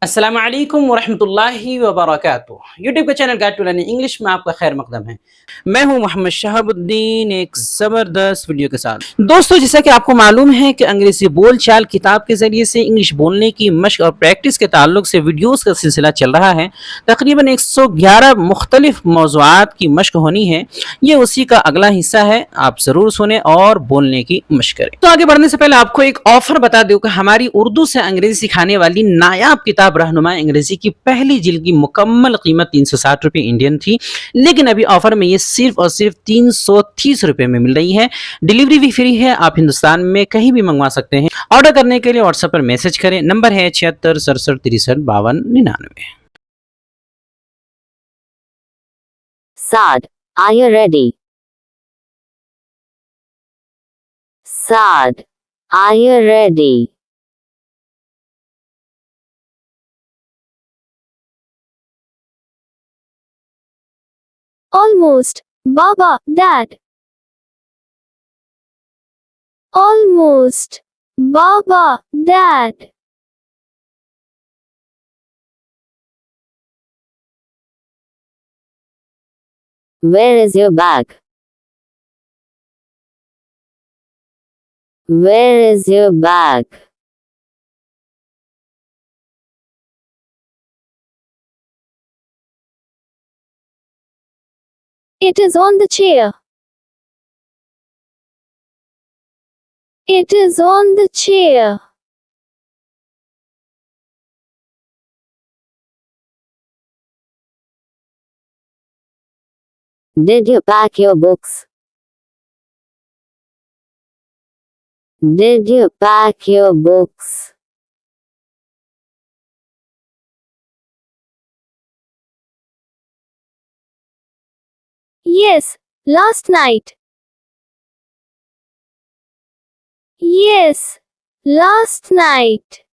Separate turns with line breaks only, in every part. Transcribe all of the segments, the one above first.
अस्सलाम वालेकुम वरहमतुल्लाहि वबरकातुह। यूट्यूब का channel guide to learning English में आपका खैर मकदम है। मैं हूं मोहम्मद शहाबुद्दीन एक ज़बरदस्त वीडियो के साथ। दोस्तों, जैसा कि आपको मालूम है कि अंग्रेजी बोल चाल किताब के ज़रिए से इंग्लिश बोलने की मशक और प्रैक्टिस के ताल्लुक से वीडियोस का सिलसिला चल रहा है। तकरीबन 111 मुख्तलिफ मौज़ूआत की मशक होनी है। ये उसी का अगला हिस्सा है। आप ज़रूर सुने और बोलने की मशक करें। तो आगे बढ़ने से पहले आपको एक ऑफर बता दूं कि हमारी उर्दू से अंग्रेजी सिखाने वाली नायाब किताब रहनुमाए अंग्रेजी की पहली जिल्द की मुकम्मल कीमत 360 रुपये इंडियन थी, लेकिन अभी ऑफर में ये सिर्फ और सिर्फ 330 रुपये में मिल रही है। डिलीवरी भी फ्री है। आप हिंदुस्तान में कहीं भी मंगवा सकते हैं। ऑर्डर करने के लिए व्हाट्सएप पर मैसेज करें। नंबर है 76 67 63 52 99।
Sad, are you ready? Sad, are you ready? Almost, Baba, Dad. Almost, Baba, Dad. Where is your bag? Where is your bag? It is on the chair. It is on the chair. Did you pack your books? Did you pack your books? Yes, last night. Yes, last night.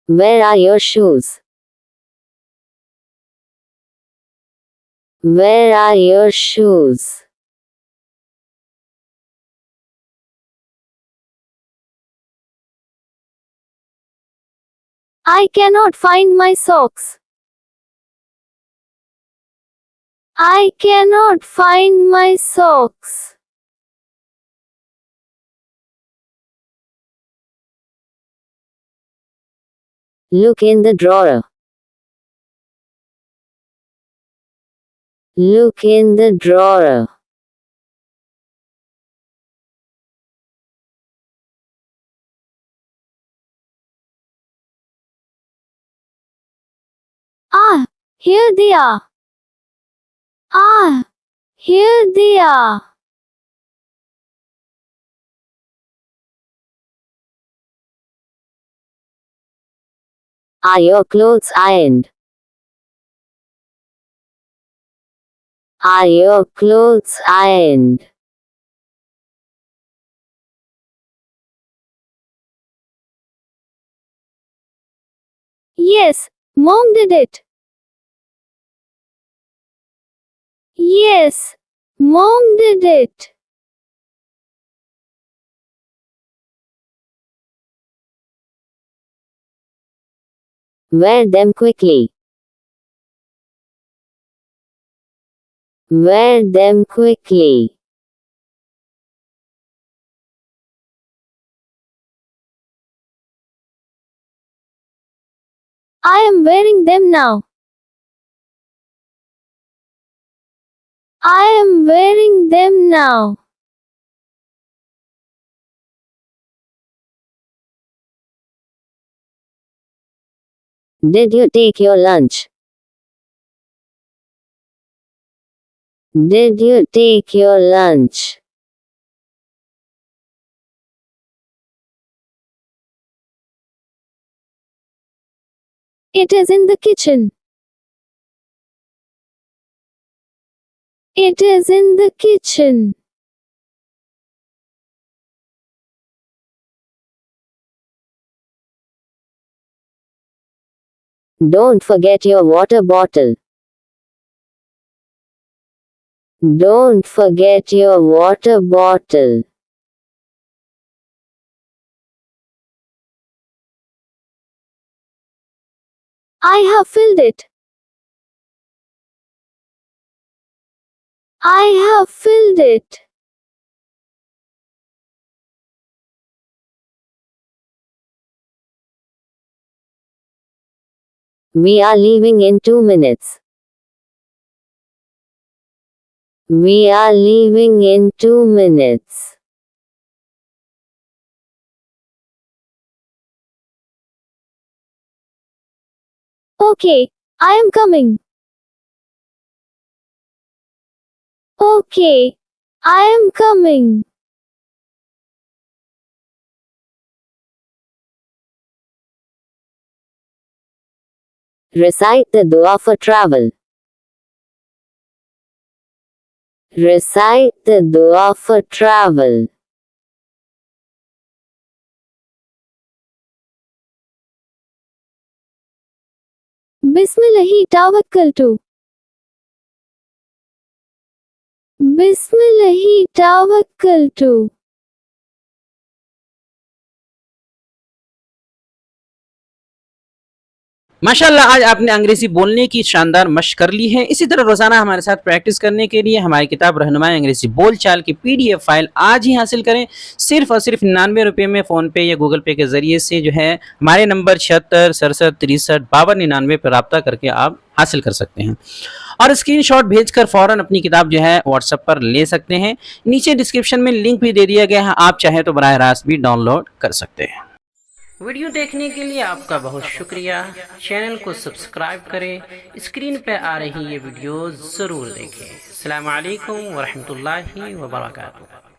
Where are your shoes? Where are your shoes? I cannot find my socks. I cannot find my socks. Look in the drawer. Look in the drawer. Ah, here they are. Ah, here they are. Are your clothes ironed? Are your clothes ironed? Yes, Mom did it. Yes, Mom did it. Wear them quickly. Wear them quickly. I am wearing them now. I am wearing them now. Did you take your lunch? Did you take your lunch? It is in the kitchen. It is in the kitchen. Don't forget your water bottle. Don't forget your water bottle. I have filled it. I have filled it. We are leaving in 2 minutes. We are leaving in 2 minutes. Okay, I am coming. Okay, I am coming. Recite the dua for travel. Recite the dua for travel. Bismillahi tawakkaltu. Bismillahi tawakkaltu.
माशाल्लाह आज आपने अंग्रेज़ी बोलने की शानदार मशक कर ली है। इसी तरह रोज़ाना हमारे साथ प्रैक्टिस करने के लिए हमारी किताब रहनुमाए अंग्रेज़ी बोल चाल की PDF फाइल आज ही हासिल करें। सिर्फ़ और सिर्फ 99 रुपये में फ़ोनपे या गूगल पे के ज़रिए से जो है हमारे नंबर 76 67 63 52 99 पर रब्ता करके आप हासिल कर सकते हैं और स्क्रीनशॉट भेजकर फ़ौरन अपनी किताब जो है व्हाट्सएप पर ले सकते हैं। नीचे डिस्क्रिप्शन में लिंक भी दे दिया गया है, आप चाहें तो बराह रास्त भी डाउनलोड कर सकते हैं। वीडियो देखने के लिए आपका बहुत शुक्रिया। चैनल को सब्सक्राइब करें, स्क्रीन पे आ रही ये वीडियो ज़रूर देखें। अस्सलामु अलैकुम व रहमतुल्लाहि व बरकातुहू।